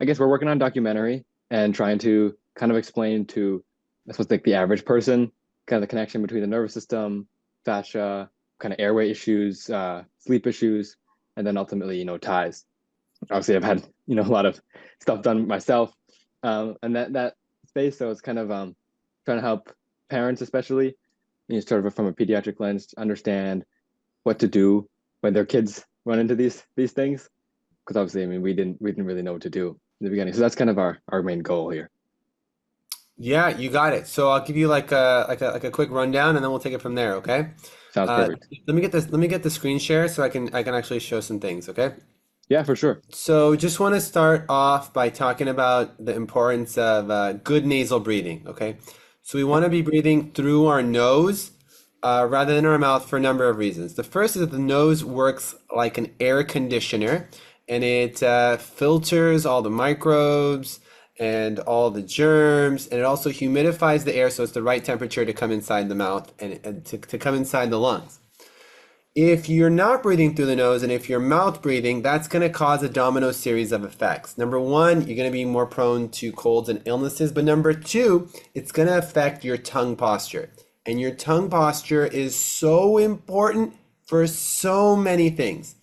I guess we're working on a documentary and trying to kind of explain to, I suppose, like the average person, kind of the connection between the nervous system, fascia, kind of airway issues, sleep issues, and then ultimately, ties. Obviously, I've had, a lot of stuff done myself, and that space. So it's kind of trying to help parents, especially, sort of from a pediatric lens, to understand what to do when their kids run into these things. Because obviously, I mean, we didn't really know what to do in the beginning. So that's kind of our main goal here. Yeah, you got it. So I'll give you like a quick rundown, and then we'll take it from there. Okay. Sounds Uh, perfect. Let me get this. Let me get the screen share so I can actually show some things. Okay. Yeah, for sure. So just want to start off by talking about the importance of good nasal breathing. Okay. So we want to be breathing through our nose rather than our mouth for a number of reasons. The first is that the nose works like an air conditioner, and it filters all the microbes and all the germs, and it also humidifies the air so it's the right temperature to come inside the mouth and to come inside the lungs. If you're not breathing through the nose and if you're mouth breathing, that's going to cause a domino series of effects. Number one, you're going to be more prone to colds and illnesses. But number two, it's going to affect your tongue posture. And your tongue posture is so important for so many things.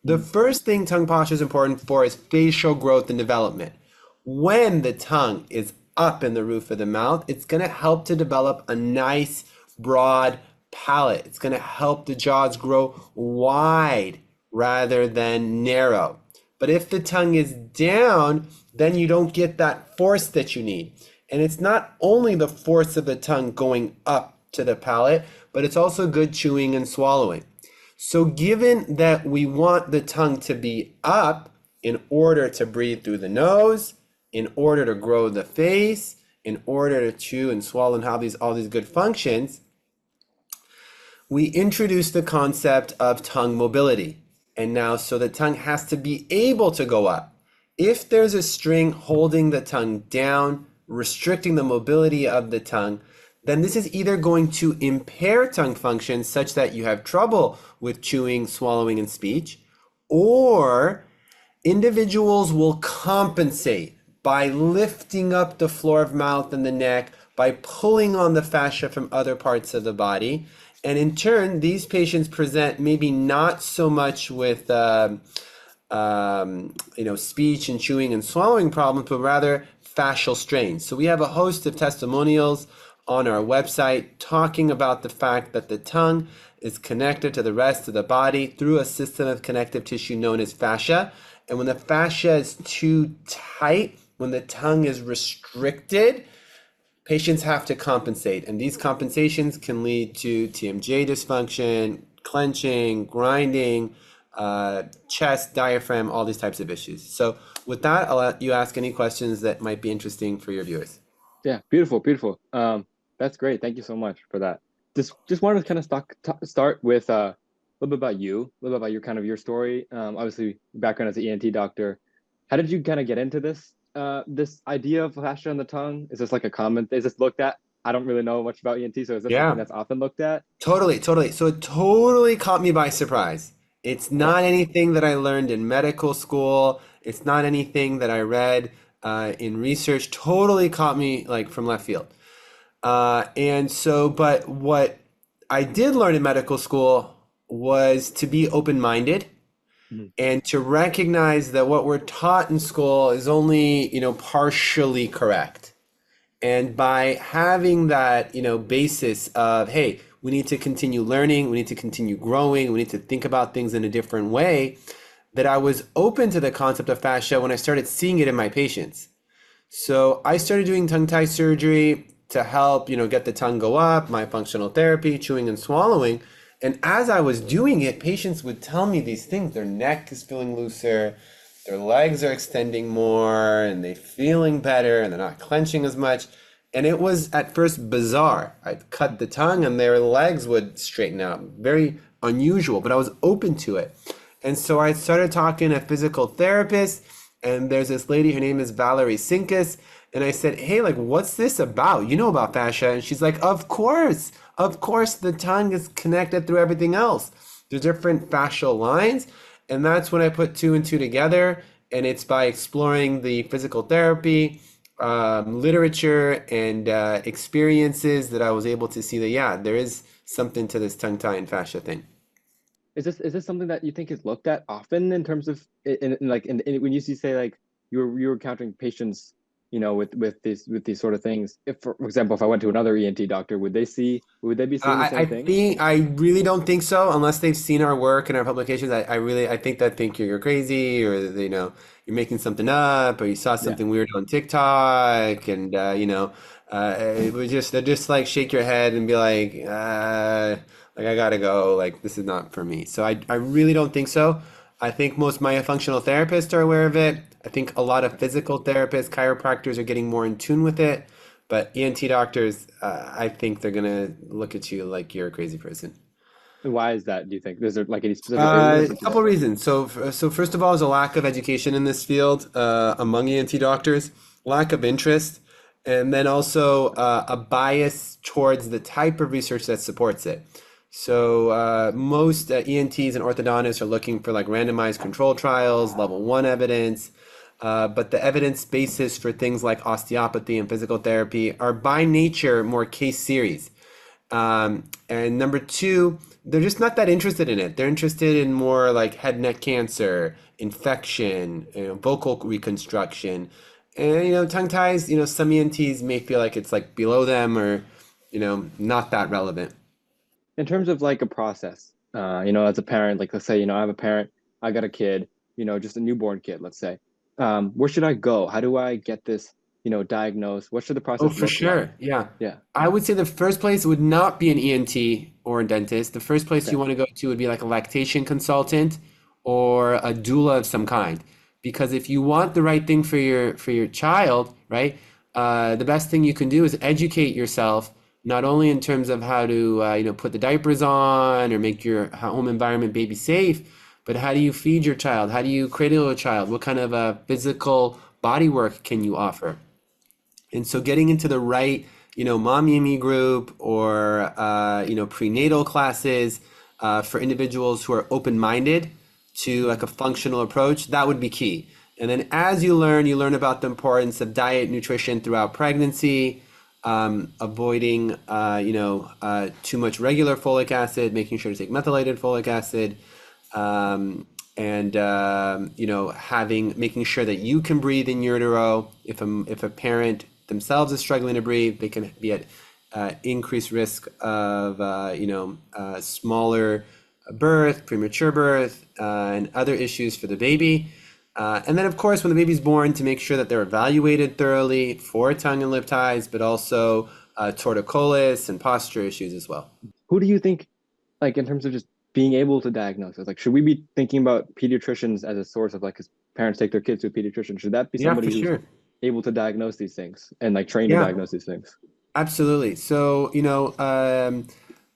The Mm. first thing tongue posture is important for is facial growth and development. When the tongue is up in the roof of the mouth, it's going to help to develop a nice, broad palate. It's going to help the jaws grow wide rather than narrow. But if the tongue is down, then you don't get that force that you need. And it's not only the force of the tongue going up to the palate, but it's also good chewing and swallowing. So given that we want the tongue to be up in order to breathe through the nose, in order to grow the face, in order to chew and swallow and have all these good functions, we introduced the concept of tongue mobility. And now, so the tongue has to be able to go up. If there's a string holding the tongue down, restricting the mobility of the tongue, then this is either going to impair tongue function such that you have trouble with chewing, swallowing, and speech, or individuals will compensate by lifting up the floor of mouth and the neck, by pulling on the fascia from other parts of the body. And in turn, these patients present maybe not so much with speech and chewing and swallowing problems, but rather fascial strains. So we have a host of testimonials on our website talking about the fact that the tongue is connected to the rest of the body through a system of connective tissue known as fascia. And when the fascia is too tight, when the tongue is restricted, patients have to compensate. And these compensations can lead to TMJ dysfunction, clenching, grinding, chest, diaphragm, all these types of issues. So with that, I'll let you ask any questions that might be interesting for your viewers. Yeah, beautiful, beautiful. That's great. Thank you so much for that. Just wanted to kind of start with a little bit about you, a little bit about your kind of your story. Obviously, background as an ENT doctor. How did you kind of get into this idea of fascia on the tongue? Is this like a common? Is this looked at? I don't really know much about ENT, so is this something Yeah. that's often looked at? Totally, totally. So it totally caught me by surprise. It's Yeah. not anything that I learned in medical school. It's not anything that I read in research. Totally caught me like from left field. But what I did learn in medical school was to be open-minded Mhm. and to recognize that what we're taught in school is only, partially correct. And by having that, basis of, hey, we need to continue learning, we need to continue growing, we need to think about things in a different way, that I was open to the concept of fascia when I started seeing it in my patients. So I started doing tongue tie surgery to help, get the tongue go up, my functional therapy, chewing and swallowing. And as I was doing it, patients would tell me these things. Their neck is feeling looser, their legs are extending more, and they're feeling better, and they're not clenching as much. And it was at first bizarre. I'd cut the tongue and their legs would straighten out. Very unusual, but I was open to it. And so I started talking to a physical therapist, and there's this lady, her name is Valerie Sinkus. And I said, hey, like, what's this about? You know about fascia? And she's like, of course, the tongue is connected through everything else. There's different fascial lines. And that's when I put two and two together. and it's by exploring the physical therapy literature and experiences that I was able to see that, yeah, there is something to this tongue tie and fascia thing. Is this something that you think is looked at often in terms of when you say like you were encountering patients, with these sort of things? If, for example, if I went to another ENT doctor, would they be seeing the I same things? think I really don't think so unless they've seen our work and our publications. I think that think you're crazy or you're making something up or you saw Yeah. something weird on TikTok and it was just they just like shake your head and be like I gotta go, like this is not for me. So I really don't think so. I think most myofunctional therapists are aware of it. I think a lot of physical therapists, chiropractors are getting more in tune with it. But ENT doctors, I think they're gonna look at you like you're a crazy person. And why is that, do you think? Is there like any specific reasons A that couple reasons. So first of all, is a lack of education in this field among ENT doctors, lack of interest, and then also a bias towards the type of research that supports it. So most ENTs and orthodontists are looking for like randomized control trials, level one evidence, but the evidence basis for things like osteopathy and physical therapy are by nature more case series. And number two, they're just not that interested in it. They're interested in more like head neck cancer, infection, vocal reconstruction. And tongue ties, some ENTs may feel like it's like below them or, not that relevant. in terms of like a process, as a parent, like let's say, I have a parent, I got a kid, just a newborn kid, let's say. Where should I go? How do I get this, diagnosed? What should the Oh, process for look like? sure. Yeah. Yeah. I would say the first place would not be an ENT or a dentist. The first place Okay. you want to go to would be like a lactation consultant or a doula of some kind. Because if you want the right thing for your child, right, the best thing you can do is educate yourself, not only in terms of how to put the diapers on or make your home environment baby safe, but how do you feed your child? How do you cradle a child? What kind of physical body work can you offer? And so getting into the right, mom yumi group or, prenatal classes for individuals who are open-minded to like a functional approach, that would be key. And then as you learn about the importance of diet, nutrition throughout pregnancy, avoiding, too much regular folic acid, making sure to take methylated folic acid, and making sure that you can breathe in utero. If a parent themselves is struggling to breathe, they can be at increased risk of smaller birth, premature birth, and other issues for the baby. And then, of course, when the baby's born, to make sure that they're evaluated thoroughly for tongue and lip ties, but also torticollis and posture issues as well. Who do you think, like in terms of just being able to diagnose it, like should we be thinking about pediatricians as a source of like, because parents take their kids to a pediatrician, should that be Yeah, somebody for who's sure. able to diagnose these things and like trained to Yeah. diagnose these things? Absolutely. So,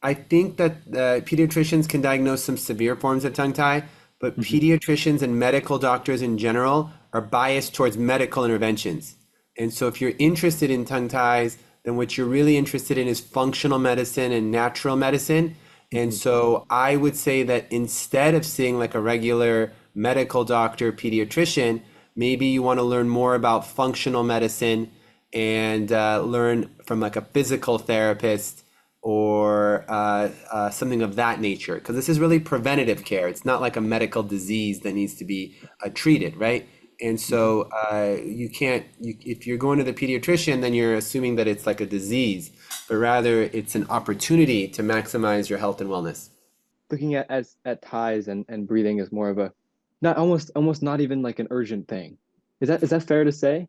I think that pediatricians can diagnose some severe forms of tongue tie, but Hmm. pediatricians and medical doctors in general are biased towards medical interventions. And so, if you're interested in tongue ties, then what you're really interested in is functional medicine and natural medicine. And Hmm. so, I would say that instead of seeing like a regular medical doctor, pediatrician, maybe you want to learn more about functional medicine and learn from like a physical therapist or something of that nature. Because this is really preventative care. It's not like a medical disease that needs to be treated, right? And Hmm. so if you're going to the pediatrician, then you're assuming that it's like a disease, but rather it's an opportunity to maximize your health and wellness. Looking at ties and breathing is more of a, not almost not even like an urgent thing. Is that fair to say?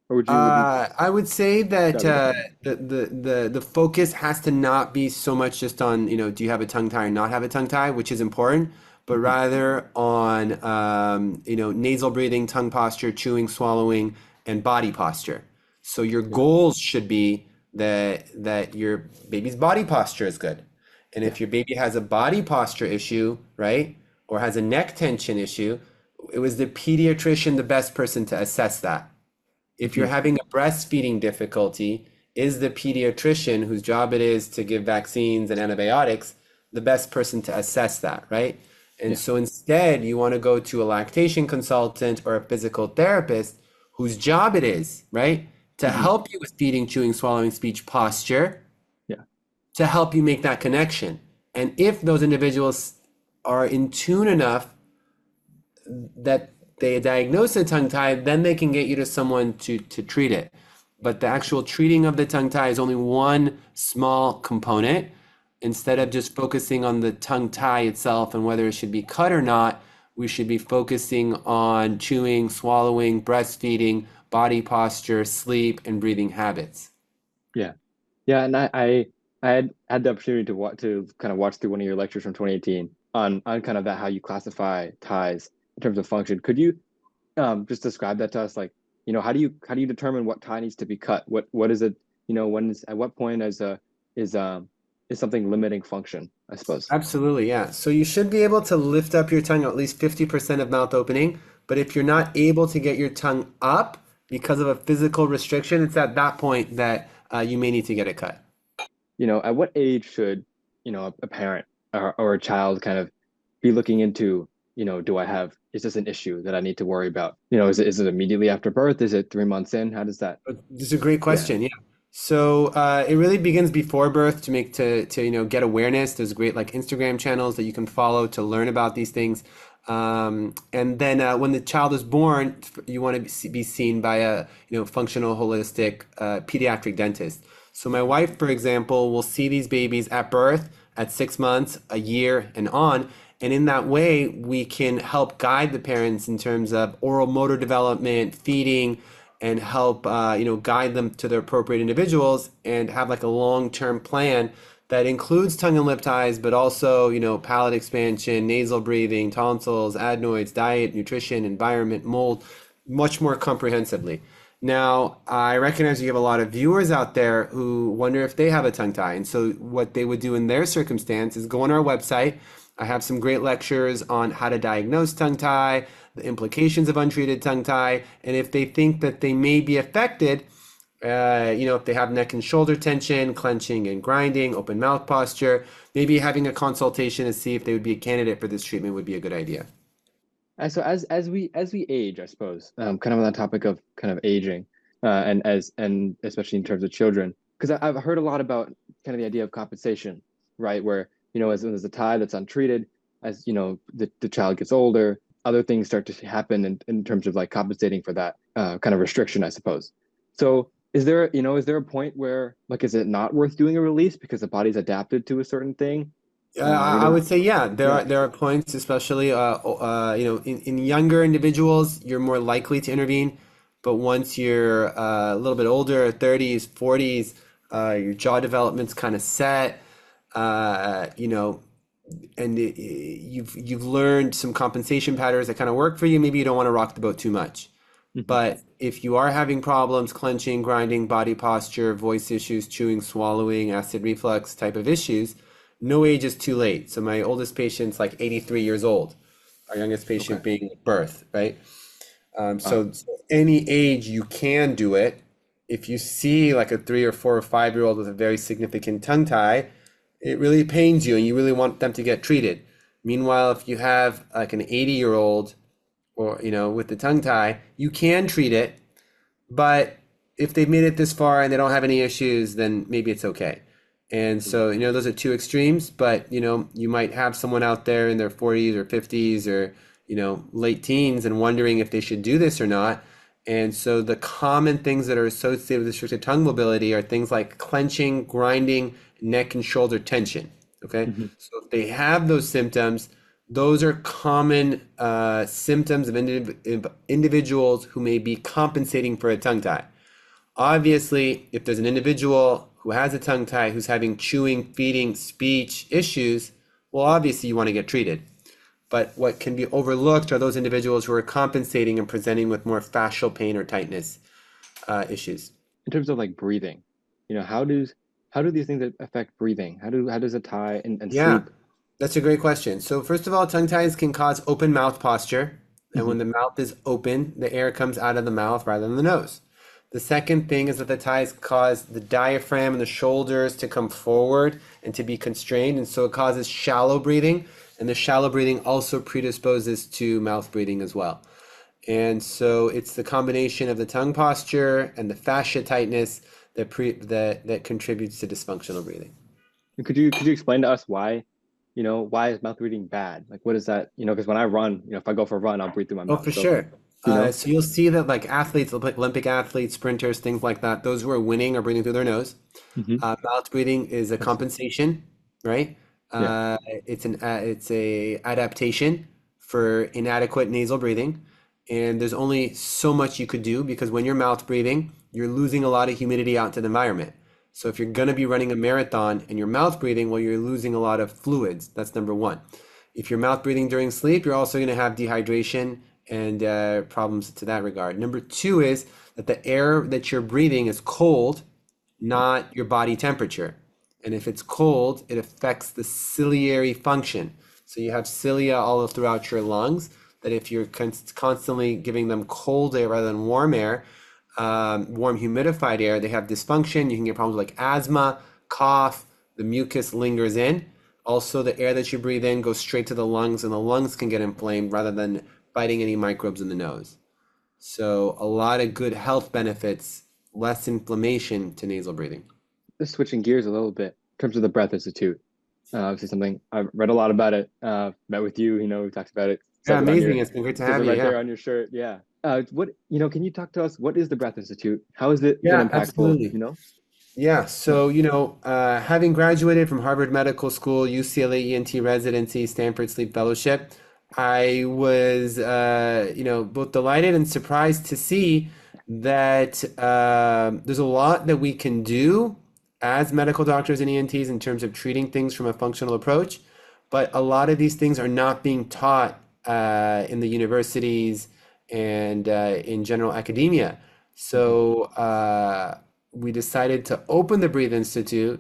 Or would you I would say that describe it differently? the focus has to not be so much just on, do you have a tongue tie or not have a tongue tie, which is important, but Hmm. rather on, nasal breathing, tongue posture, chewing, swallowing, and body posture. So your Yeah. goals should be that your baby's body posture is good. And Yeah. if your baby has a body posture issue, right, or has a neck tension issue, it was the pediatrician the best person to assess that. If you're Hmm. having a breastfeeding difficulty, is the pediatrician whose job it is to give vaccines and antibiotics the best person to assess that, right? And Yeah. so instead, you want to go to a lactation consultant or a physical therapist whose job it is, right, to Hmm. help you with feeding, chewing, swallowing, speech, posture, Yeah. to help you make that connection. And if those individuals are in tune enough that they diagnose a tongue tie, then they can get you to someone to treat it. But the actual treating of the tongue tie is only one small component. Instead of just focusing on the tongue tie itself and whether it should be cut or not, we should be focusing on chewing, swallowing, breastfeeding, body posture, sleep, and breathing habits. Yeah. Yeah. And I had the opportunity to kind of watch through one of your lectures from 2018 on kind of that how you classify ties in terms of function. Could you just describe that to us? Like, how do you determine what tie needs to be cut? What is it? When is at what point is is something limiting function, I suppose. Absolutely, yeah. So you should be able to lift up your tongue at least 50% of mouth opening. But if you're not able to get your tongue up because of a physical restriction, it's at that point that you may need to get it cut. At what age should, a parent or a child kind of be looking into, is this an issue that I need to worry about? Is it immediately after birth? Is it 3 months in? How does that? This is a great Yeah. question. Yeah. So it really begins before birth to make to get awareness. There's great like Instagram channels that you can follow to learn about these things. And then when the child is born, you want to be seen by a functional holistic pediatric dentist. So my wife, for example, will see these babies at birth, at 6 months, a year, and on. And in that way, we can help guide the parents in terms of oral motor development, feeding, and help guide them to the appropriate individuals and have like a long-term plan that includes tongue and lip ties, but also palate expansion, nasal breathing, tonsils, adenoids, diet, nutrition, environment, mold, much more comprehensively. Now, I recognize you have a lot of viewers out there who wonder if they have a tongue tie. And so, what they would do in their circumstance is go on our website. I have some great lectures on how to diagnose tongue tie, the implications of untreated tongue tie, and if they think that they may be affected, if they have neck and shoulder tension, clenching and grinding, open mouth posture, maybe having a consultation to see if they would be a candidate for this treatment would be a good idea. And so as we age, I suppose, kind of on that topic of kind of aging, and especially in terms of children, because I've heard a lot about kind of the idea of compensation, right? Where as there's a tie that's untreated, as the child gets older, other things start to happen in terms of like compensating for that kind of restriction, I suppose. So is there a point where like is it not worth doing a release because the body's adapted to a certain thing? I would say, yeah, there Yeah. are points, especially in younger individuals, you're more likely to intervene. But once you're a little bit older, 30s, 40s, your jaw development's kind of set, and you've learned some compensation patterns that kind of work for you. Maybe you don't want to rock the boat too much. Hmm. But if you are having problems, clenching, grinding, body posture, voice issues, chewing, swallowing, acid reflux type of issues, no age is too late. So my oldest patient's like 83 years old, our youngest Okay. patient being birth, right? Uh, So any age you can do it. If you see like a 3 or 4 or 5 year old with a very significant tongue tie, it really pains you and you really want them to get treated. Meanwhile, if you have like an 80-year-old or with the tongue tie, you can treat it, but if they've made it this far and they don't have any issues, then maybe it's okay. And so, those are two extremes, but you might have someone out there in their 40s or 50s or, late teens and wondering if they should do this or not. And so the common things that are associated with restricted tongue mobility are things like clenching, grinding, neck and shoulder tension. Okay. mhm. So if they have those symptoms, those are common symptoms of individuals who may be compensating for a tongue tie. Obviously, if there's an individual who has a tongue tie who's having chewing, feeding, speech issues, well, obviously you want to get treated. But what can be overlooked are those individuals who are compensating and presenting with more fascial pain or tightness issues. In terms of like breathing, how do these things affect breathing? How does a tie and Yeah, sleep? that's a great question. So first of all, tongue ties can cause open mouth posture. And Hmm. when the mouth is open, the air comes out of the mouth rather than the nose. The second thing is that the ties cause the diaphragm and the shoulders to come forward and to be constrained, and so it causes shallow breathing, and the shallow breathing also predisposes to mouth breathing as well. And so it's the combination of the tongue posture and the fascia tightness that contributes to dysfunctional breathing. And could you explain to us why, why is mouth breathing bad? Like, what is that? Because when I run, if I go for a run, I'll breathe through my Oh, mouth. for So, sure. you know, So you'll see that like athletes, Olympic athletes, sprinters, things like that, those who are winning are breathing through their nose. hmm Mouth breathing is a Makes sense. compensation, right? Yeah. It's a adaptation for inadequate nasal breathing, and there's only so much you could do because when you're mouth breathing, you're losing a lot of humidity out into the environment. So if you're going to be running a marathon and you're mouth breathing, well, you're losing a lot of fluids. That's number one. If you're mouth breathing during sleep, you're also going to have dehydration and problems to that regard. Number two is that the air that you're breathing is cold, not your body temperature. And if it's cold, it affects the ciliary function. So you have cilia all throughout your lungs that if you're constantly giving them cold air rather than warm air, warm humidified air, they have dysfunction. You can get problems like asthma, cough, the mucus lingers in. Also, the air that you breathe in goes straight to the lungs, and the lungs can get inflamed rather than fighting any microbes in the nose. So, a lot of good health benefits, less inflammation to nasal breathing. Just switching gears a little bit in terms of the Breath Institute. Obviously, something I've read a lot about it. Met with you. We talked about it. Yeah, Says it on amazing. your, It's been great to says it have you. right Yeah. there on your shirt. Yeah. Can you talk to us? What is the Breath Institute? How has it been Yeah, impactful? absolutely. Yeah, so having graduated from Harvard Medical School, UCLA ENT residency, Stanford Sleep Fellowship, I was both delighted and surprised to see that there's a lot that we can do as medical doctors and ENTs in terms of treating things from a functional approach, but a lot of these things are not being taught in the universities and in general academia. Mhm. So we decided to open the Breathe Institute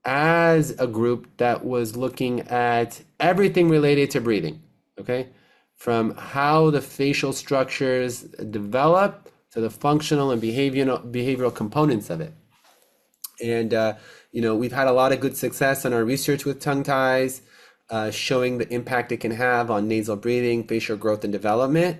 as a group that was looking at everything related to breathing, okay? From how the facial structures develop to the functional and behavioral components of it. And we've had a lot of good success in our research with tongue ties, showing the impact it can have on nasal breathing, facial growth and development.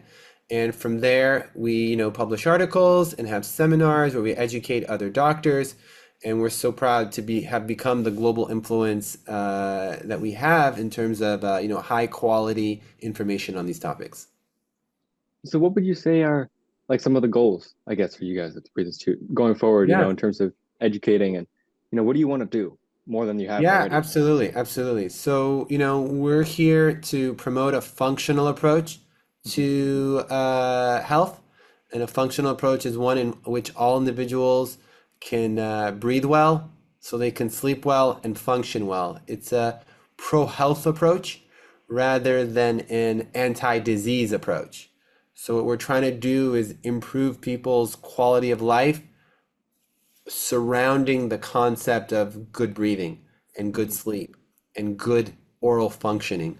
And from there, we publish articles and have seminars where we educate other doctors. And we're so proud to have become the global influence that we have in terms of high quality information on these topics. So, what would you say are like some of the goals, I guess, for you guys at the Breathe Institute going forward? Yeah. In terms of educating and what do you want to do more than you have Yeah, already? absolutely, absolutely. So, we're here to promote a functional approach Mhm. to health, and a functional approach is one in which all individuals can breathe well, so they can sleep well and function well. It's a pro-health approach rather than an anti-disease approach. So, what we're trying to do is improve people's quality of life surrounding the concept of good breathing and good Mhm. sleep and good oral functioning.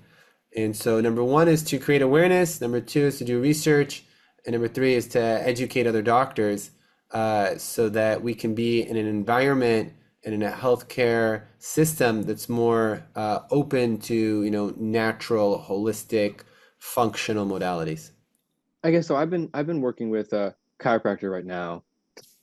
And so, number one is to create awareness, number two is to do research, and number three is to educate other doctors so that we can be in an environment and in a healthcare system that's more open to natural, holistic, functional modalities. I guess so. I've been working with a chiropractor right now,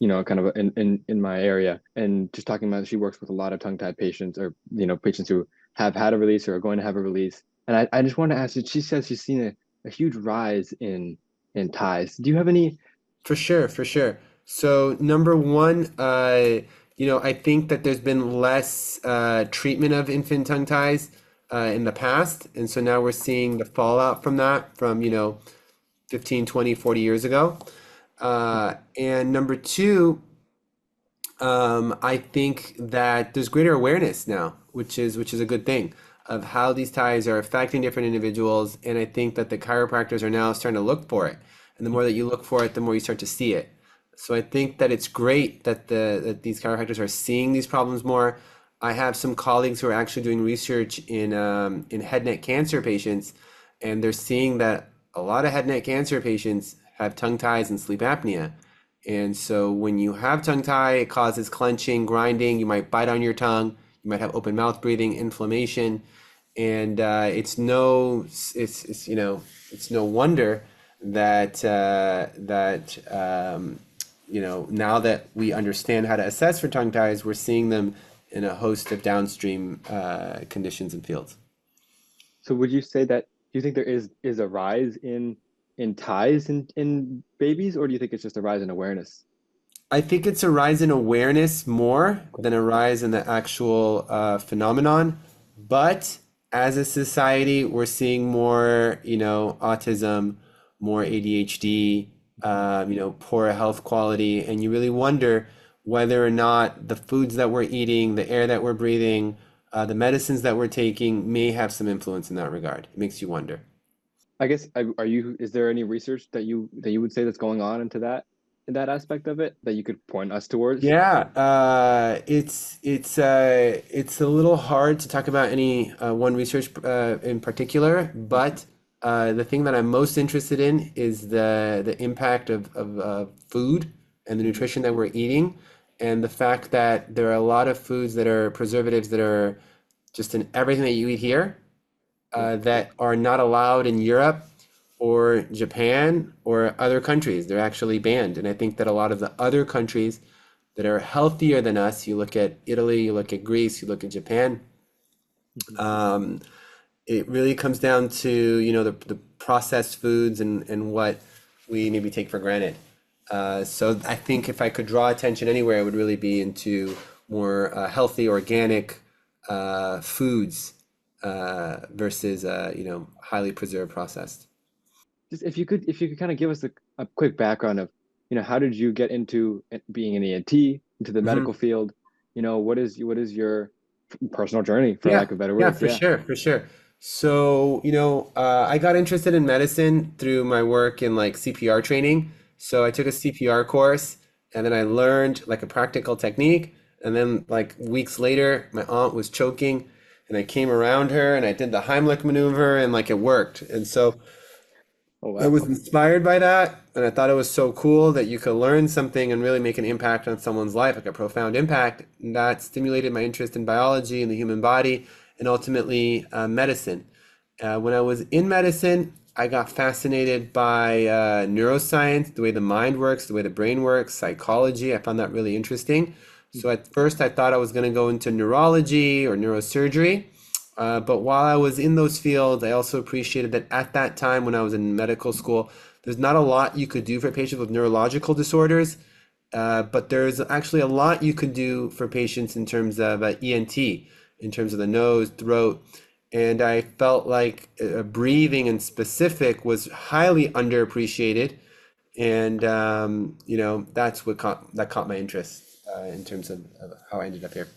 kind of in my area, and just talking about she works with a lot of tongue-tied patients or patients who have had a release or are going to have a release. And I just want to ask you, she says she's seen a huge rise in ties. Do you have any? For sure, for sure. So number one, I think that there's been less treatment of infant tongue ties in the past. And so now we're seeing the fallout from that from, 15, 20, 40 years ago. And number two, I think that there's greater awareness now, which is a good thing of how these ties are affecting different individuals, and I think that the chiropractors are now starting to look for it. And the more that you look for it, the more you start to see it. So I think that it's great that that these chiropractors are seeing these problems more. I have some colleagues who are actually doing research in head neck cancer patients, and they're seeing that a lot of head neck cancer patients have tongue ties and sleep apnea. And so when you have tongue tie, it causes clenching, grinding. You might bite on your tongue. You might have open mouth breathing, inflammation, and it's no wonder that now that we understand how to assess for tongue ties, we're seeing them in a host of downstream conditions and fields. So would you say that do you think there is a rise in ties in babies, or do you think it's just a rise in awareness? I think it's a rise in awareness more Okay. than a rise in the actual phenomenon. But as a society, we're seeing more, autism, more ADHD, poor health quality, and you really wonder whether or not the foods that we're eating, the air that we're breathing, the medicines that we're taking may have some influence in that regard. It makes you wonder. I guess are you is there any research that you would say that's going on into that in that aspect of it that you could point us towards? Yeah, it's a little hard to talk about any one research in particular, but the thing that I'm most interested in is the impact of food and the Mhm. nutrition that we're eating, and the fact that there are a lot of foods that are preservatives that are just in everything that you eat here Yeah. that are not allowed in Europe or Japan or other countries. They're actually banned. And I think that a lot of the other countries that are healthier than us, you look at Italy, you look at Greece, you look at Japan, Mhm. um, it really comes down to, the processed foods and what we maybe take for granted. So I think if I could draw attention anywhere, it would really be into more healthy, organic foods versus highly preserved processed. Just if you could kind of give us a quick background of, how did you get into being an ENT, into the Mhm. medical field? What is your personal journey, for Yeah, lack of better yeah, words? for Yeah. sure, for sure. So, I got interested in medicine through my work in like CPR training. So I took a CPR course and then I learned like a practical technique. And then like weeks later, my aunt was choking and I came around her and I did the Heimlich maneuver and like it worked. And so Oh I wow. was inspired by that, and I thought it was so cool that you could learn something and really make an impact on someone's life, like a profound impact. And that stimulated my interest in biology and the human body, and ultimately medicine. When I was in medicine, I got fascinated by neuroscience, the way the mind works, the way the brain works, psychology. I found that really interesting. So Mhm. at first, I thought I was going to go into neurology or neurosurgery. But while I was in those fields, I also appreciated that at that time when I was in medical school, there's not a lot you could do for patients with neurological disorders, but there's actually a lot you could do for patients in terms of ENT, in terms of the nose, throat. And I felt like breathing in specific was highly underappreciated. And that's that caught my interest in terms of how I ended up here.